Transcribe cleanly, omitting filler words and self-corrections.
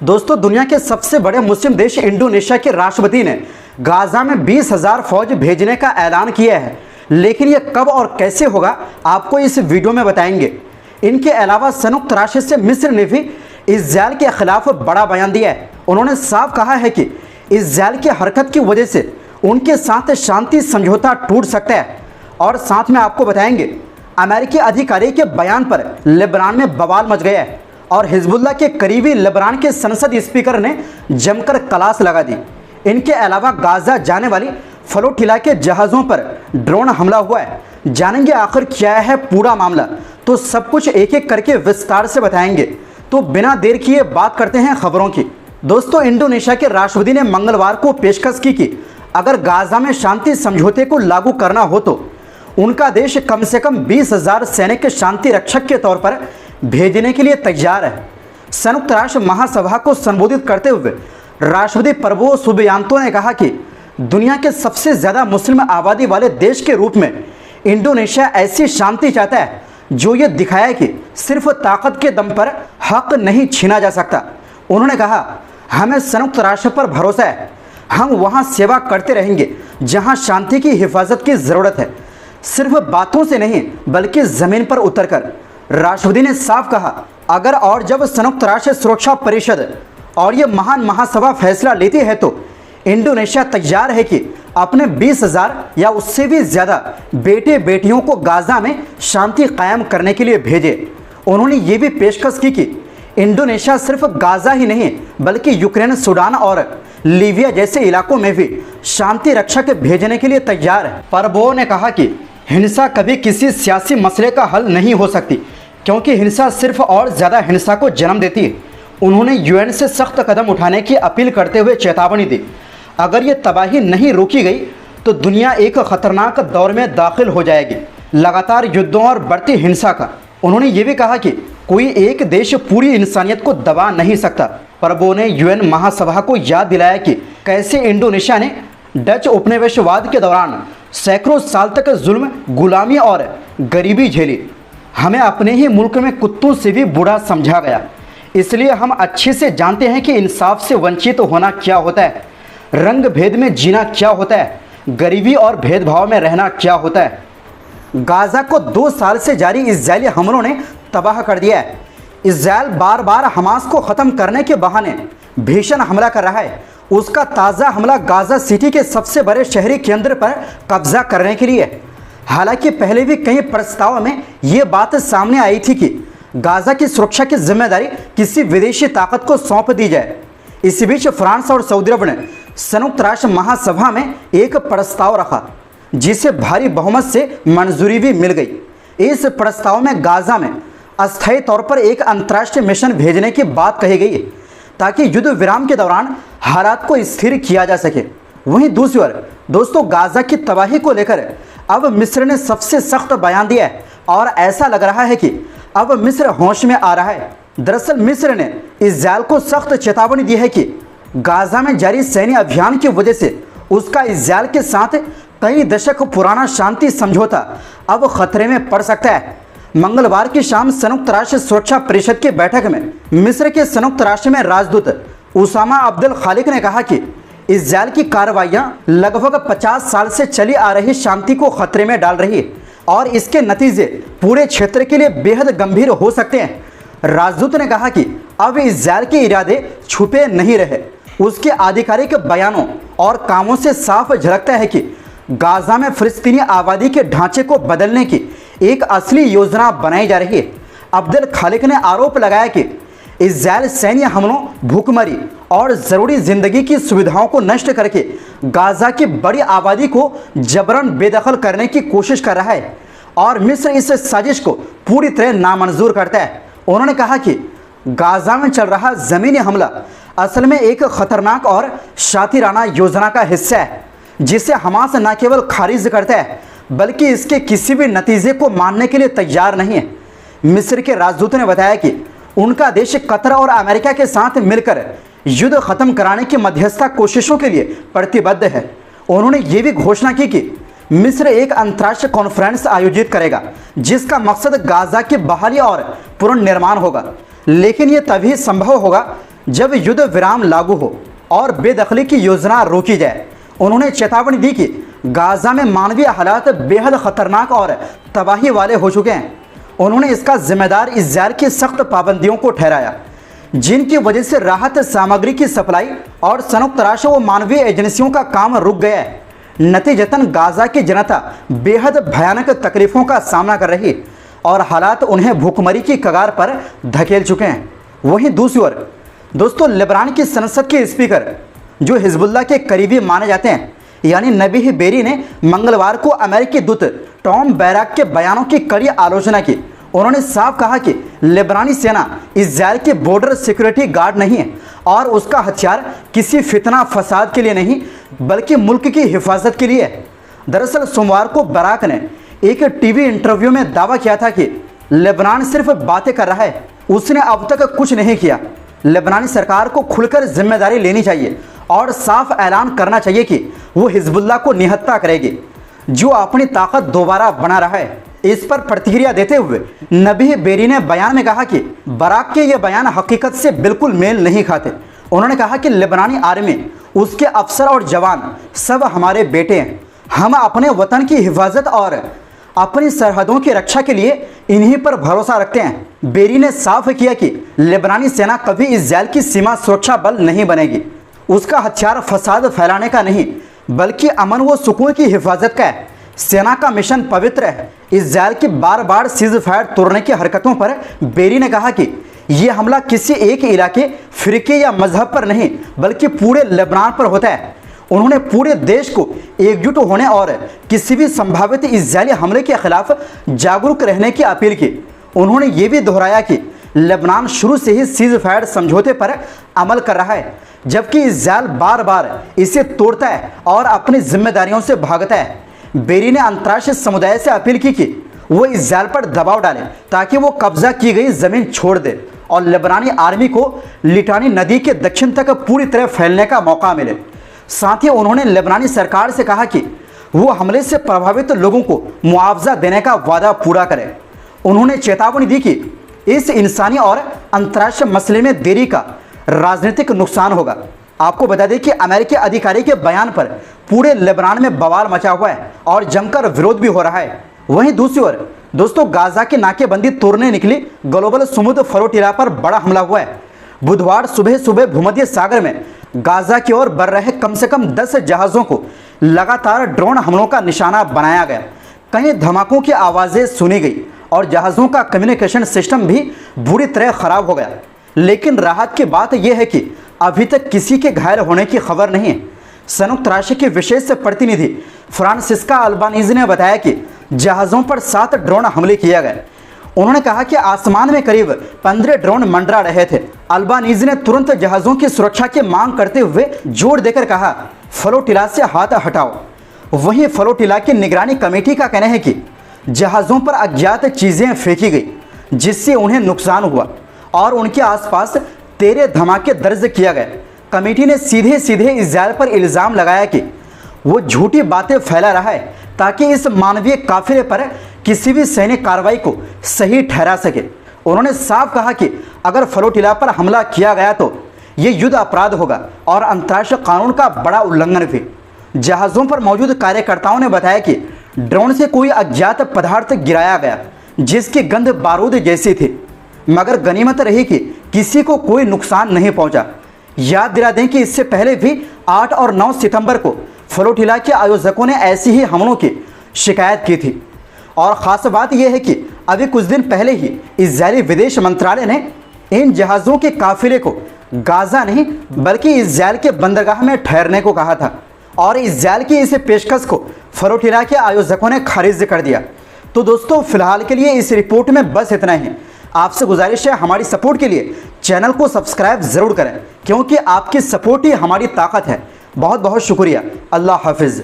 दोस्तों, दुनिया के सबसे बड़े मुस्लिम देश इंडोनेशिया के राष्ट्रपति ने गाजा में 20,000 फौज भेजने का ऐलान किया है, लेकिन यह कब और कैसे होगा आपको इस वीडियो में बताएंगे। इनके अलावा संयुक्त राष्ट्र से मिस्र ने भी इस्राएल के खिलाफ बड़ा बयान दिया है। उन्होंने साफ कहा है कि इस्राएल की हरकत की वजह से उनके साथ शांति समझौता टूट सकता है। और साथ में आपको बताएंगे अमेरिकी अधिकारी के बयान पर लेबनान में बवाल मच गया है और हिजबुल्लाह के करीबी लेबनान के संसद स्पीकर ने जमकर क्लास लगा दी। इनके अलावा गाजा जाने वाली फ्लोटिला के जहाज़ों पर ड्रोन हमला हुआ है। जानेंगे आखिर क्या है पूरा मामला, तो सब कुछ एक एक करके विस्तार से बताएंगे। तो बिना देर किए बात करते हैं खबरों की। दोस्तों, इंडोनेशिया के राष्ट्रपति ने मंगलवार को पेशकश की कि अगर गाजा में शांति समझौते को लागू करना हो तो उनका देश कम से कम 20,000 सैनिक शांति रक्षक के तौर पर भेजने के लिए तैयार है। संयुक्त राष्ट्र महासभा को संबोधित करते हुए राष्ट्रपति प्रबोवो सुबियांतो ने कहा कि दुनिया के सबसे ज़्यादा मुस्लिम आबादी वाले देश के रूप में इंडोनेशिया ऐसी शांति चाहता है जो ये दिखाया कि सिर्फ ताकत के दम पर हक नहीं छीना जा सकता। उन्होंने कहा, हमें संयुक्त राष्ट्र पर भरोसा है, हम वहाँ सेवा करते रहेंगे जहाँ शांति की हिफाजत की ज़रूरत है, सिर्फ बातों से नहीं बल्कि ज़मीन पर उतरकर। राष्ट्रपति ने साफ कहा, अगर और जब संयुक्त राष्ट्र सुरक्षा परिषद और ये महान महासभा फैसला लेती है तो इंडोनेशिया तैयार है कि अपने 20,000 या उससे भी ज़्यादा बेटे बेटियों को गाजा में शांति कायम करने के लिए भेजे। उन्होंने ये भी पेशकश की कि इंडोनेशिया सिर्फ गाजा ही नहीं बल्कि यूक्रेन, सूडान और लीबिया जैसे इलाकों में भी शांति रक्षक भेजने के लिए तैयार है। प्रबोवो ने कहा कि हिंसा कभी किसी सियासी मसले का हल नहीं हो सकती, क्योंकि हिंसा सिर्फ और ज़्यादा हिंसा को जन्म देती है। उन्होंने यूएन से सख्त कदम उठाने की अपील करते हुए चेतावनी दी, अगर ये तबाही नहीं रोकी गई तो दुनिया एक खतरनाक दौर में दाखिल हो जाएगी, लगातार युद्धों और बढ़ती हिंसा का। उन्होंने ये भी कहा कि कोई एक देश पूरी इंसानियत को दबा नहीं सकता। प्रबोवो ने यूएन महासभा को याद दिलाया कि कैसे इंडोनेशिया ने डच उपनिवेशवाद के दौरान सैकड़ों साल तक जुल्म, गुलामी और गरीबी झेली। हमें अपने ही मुल्क में कुत्तों से भी बुरा समझा गया, इसलिए हम अच्छे से जानते हैं कि इंसाफ से वंचित होना क्या होता है, रंग भेद में जीना क्या होता है, गरीबी और भेदभाव में रहना क्या होता है। गाजा को 2 साल से जारी इजरायली हमलों ने तबाह कर दिया है। इजरायल बार बार हमास को ख़त्म करने के बहाने भीषण हमला कर रहा है। उसका ताज़ा हमला गाजा सिटी के सबसे बड़े शहरी केंद्र पर कब्जा करने के लिए। हालांकि पहले भी कई प्रस्तावों में ये बात सामने आई थी कि गाजा की सुरक्षा की जिम्मेदारी किसी विदेशी ताकत को सौंप दी जाए। इसी बीच फ्रांस और सऊदी अरब ने संयुक्त राष्ट्र महासभा में एक प्रस्ताव रखा, जिसे भारी बहुमत से मंजूरी भी मिल गई। इस प्रस्ताव में गाजा में अस्थायी तौर पर एक अंतर्राष्ट्रीय मिशन भेजने की बात कही गई है, ताकि युद्ध विराम के दौरान हालात को स्थिर किया जा सके। वहीं दूसरी ओर दोस्तों, गाजा की तबाही को लेकर अब मिस्र ने सबसे सख्त बयान दिया है और ऐसा लग रहा है कि अब मिस्र होश में आ रहा है। दरअसल मिस्र ने इजरायल को सख्त चेतावनी दी है कि गाजा में जारी सैन्य अभियान की वजह से उसका इजरायल के साथ कई दशक पुराना शांति समझौता अब खतरे में पड़ सकता है। मंगलवार की शाम संयुक्त राष्ट्र सुरक्षा परिषद की बैठक में मिस्र के संयुक्त राष्ट्र में राजदूत उसामा अब्दुल खालिक ने कहा कि इजरायल की कार्रवाइयां लगभग 50 साल से चली आ रही शांति को खतरे में डाल रही है और इसके नतीजे पूरे क्षेत्र के लिए बेहद गंभीर हो सकते हैं। राजदूत ने कहा कि अब इजरायल के इरादे छुपे नहीं रहे। उसके आधिकारिक बयानों और कामों से साफ झलकता है कि गाजा में फिलिस्तीनी आबादी के ढांचे को बदलने की एक असली योजना बनाई जा रही है। अब्दुल खालिक ने आरोप लगाया कि इजरायल सैन्य हमलों, भूखमरी और ज़रूरी ज़िंदगी की सुविधाओं को नष्ट करके गाजा की बड़ी आबादी को जबरन बेदखल करने की कोशिश कर रहा है और मिस्र इस साजिश को पूरी तरह नामंजूर करता है। उन्होंने कहा कि गाजा में चल रहा ज़मीनी हमला असल में एक खतरनाक और शातिराना योजना का हिस्सा है, जिसे हमास न केवल खारिज करता है बल्कि इसके किसी भी नतीजे को मानने के लिए तैयार नहीं है। मिस्र के राजदूत ने बताया कि उनका देश कतर और अमेरिका के साथ मिलकर युद्ध खत्म कराने की मध्यस्थता कोशिशों के लिए प्रतिबद्ध है। उन्होंने ये भी घोषणा की कि मिस्र एक अंतर्राष्ट्रीय कॉन्फ्रेंस आयोजित करेगा जिसका मकसद गाजा की बहाली और पुनर्निर्माण होगा, लेकिन ये तभी संभव होगा जब युद्ध विराम लागू हो और बेदखली की योजना रोकी जाए। उन्होंने चेतावनी दी कि गाजा में मानवीय हालात बेहद खतरनाक और तबाही वाले हो चुके हैं। उन्होंने इसका जिम्मेदार इजरायल की सख्त पाबंदियों को ठहराया, जिनकी वजह से राहत सामग्री की सप्लाई और संयुक्त राष्ट्र व मानवीय एजेंसियों का काम रुक गया है। नतीजतन गाजा की जनता बेहद भयानक तकलीफों का सामना कर रही और हालात उन्हें भूखमरी की कगार पर धकेल चुके हैं। वहीं दूसरी ओर दोस्तों, लेबनान की संसद के स्पीकर जो हिजबुल्लाह के करीबी माने जाते हैं, यानी नबीह बेरी ने मंगलवार को अमेरिकी दूत टॉम बैराक के बयानों की कड़ी आलोचना की। उन्होंने साफ कहा कि लेबनानी सेना इजरायल के बॉर्डर सिक्योरिटी गार्ड नहीं है और उसका हथियार किसी फितना फसाद के लिए नहीं बल्कि मुल्क की हिफाजत के लिए है। दरअसल सोमवार को बैराक ने एक टीवी इंटरव्यू में दावा किया था कि लेबनान सिर्फ बातें कर रहा है, उसने अब तक कुछ नहीं किया। लेबनानी सरकार को खुलकर जिम्मेदारी लेनी चाहिए और साफ ऐलान करना चाहिए कि वो हिजबुल्लाह को निहत्ता करेगी, जो अपनी ताकत दोबारा बना रहा है। इस पर प्रतिक्रिया देते हुए नबीह बेरी ने बयान में कहा कि बैराक के ये बयान हकीकत से बिल्कुल मेल नहीं खाते। उन्होंने कहा कि लेबनानी आर्मी, उसके अफसर और जवान सब हमारे बेटे हैं। हम अपने वतन की हिफाजत और अपनी सरहदों की रक्षा के लिए इन्हीं पर भरोसा रखते हैं। बेरी ने साफ किया कि लेबनानी सेना कभी इजरायल की सीमा सुरक्षा बल नहीं बनेगी। उसका हथियार फसाद फैलाने का नहीं बल्कि अमन व सुकून की हिफाजत का है। सेना का मिशन पवित्र है। इजरायल की बार बार सीज फायर तोड़ने की हरकतों पर बेरी ने कहा कि यह हमला किसी एक इलाके, फिरके या मजहब पर नहीं बल्कि पूरे लेबनान पर होता है। उन्होंने पूरे देश को एकजुट होने और किसी भी संभावित इजरायली हमले के खिलाफ जागरूक रहने की अपील की। उन्होंने ये भी दोहराया कि लेबनान शुरू से ही सीज फायर समझौते पर अमल कर रहा है, जबकि इजरायल बार बार इसे तोड़ता है और अपनी जिम्मेदारियों से भागता है। बेरी ने अंतर्राष्ट्रीय समुदाय से अपील की कि वो इजरायल पर दबाव डाले ताकि वो कब्जा की गई जमीन छोड़ दे और लेबनानी आर्मी को लिटानी नदी के दक्षिण तक पूरी तरह फैलने का मौका मिले। साथ ही उन्होंने लेबनानी सरकार से कहा कि वो हमले से प्रभावित लोगों को मुआवजा देने का वादा पूरा करे। उन्होंने चेतावनी दी कि इस इंसानी और अंतर्राष्ट्रीय मसले में देरी का राजनीतिक नुकसान होगा। आपको बता दें कि अमेरिकी अधिकारी के बयान पर पूरे लेबनान में बवाल मचा हुआ है और जमकर विरोध भी हो रहा है। वहीं दूसरी ओर दोस्तों, गाजा की नाकेबंदी तोड़ने निकली ग्लोबल समुद्र फ्लोटिला पर बड़ा हमला हुआ है। बुधवार सुबह सुबह भूमध्य सागर में गाजा की ओर बढ़ रहे कम से कम 10 जहाज़ों को लगातार ड्रोन हमलों का निशाना बनाया गया। कई धमाकों की आवाज़ें सुनी गई और जहाज़ों का कम्युनिकेशन सिस्टम भी बुरी तरह खराब हो गया। लेकिन राहत की बात यह है कि अभी तक किसी के घायल होने की खबर नहीं है। संयुक्त राष्ट्र के विशेष प्रतिनिधि फ्रांसिस्का अल्बानीज़ी ने बताया कि जहाज़ों पर 7 ड्रोन हमले किए गए। उन्होंने कहा कि आसमान में करीब 15 ड्रोन मंडरा रहे थे। अल्बानीज़ी ने तुरंत जहाज़ों की सुरक्षा की मांग करते हुए जोर देकर कहा, फ्लोटिला से हाथ हटाओ। वहीं फ्लोटिला की निगरानी कमेटी का कहना है कि जहाज़ों पर अज्ञात चीज़ें फेंकी गई जिससे उन्हें नुकसान हुआ और उनके आसपास 13 धमाके दर्ज किया गया। कमेटी ने सीधे सीधे इजरायल पर इल्ज़ाम लगाया कि वो झूठी बातें फैला रहा है ताकि इस मानवीय काफिले पर किसी भी सैनिक कार्रवाई को सही ठहरा सके। उन्होंने साफ कहा कि अगर फ्लोटिला पर हमला किया गया तो ये युद्ध अपराध होगा और अंतर्राष्ट्रीय कानून का बड़ा उल्लंघन भी। जहाज़ों पर मौजूद कार्यकर्ताओं ने बताया कि ड्रोन से कोई अज्ञात पदार्थ गिराया गया जिसकी गंध बारूद जैसी थी, मगर गनीमत रही कि किसी को कोई नुकसान नहीं पहुंचा। याद दिला दें कि इससे पहले भी 8 और 9 सितंबर को फ्लोटिला के आयोजकों ने ऐसी ही हमलों की शिकायत की थी। और ख़ास बात यह है कि अभी कुछ दिन पहले ही इजरायली विदेश मंत्रालय ने इन जहाज़ों के काफिले को गाजा नहीं बल्कि इजरायल के बंदरगाह में ठहरने को कहा था और इजरायल की इस पेशकश को फ्लोटिला के आयोजकों ने खारिज कर दिया। तो दोस्तों, फिलहाल के लिए इस रिपोर्ट में बस इतना ही। आपसे गुजारिश है हमारी सपोर्ट के लिए चैनल को सब्सक्राइब ज़रूर करें, क्योंकि आपकी सपोर्ट ही हमारी ताकत है। बहुत बहुत शुक्रिया। अल्लाह हाफिज़।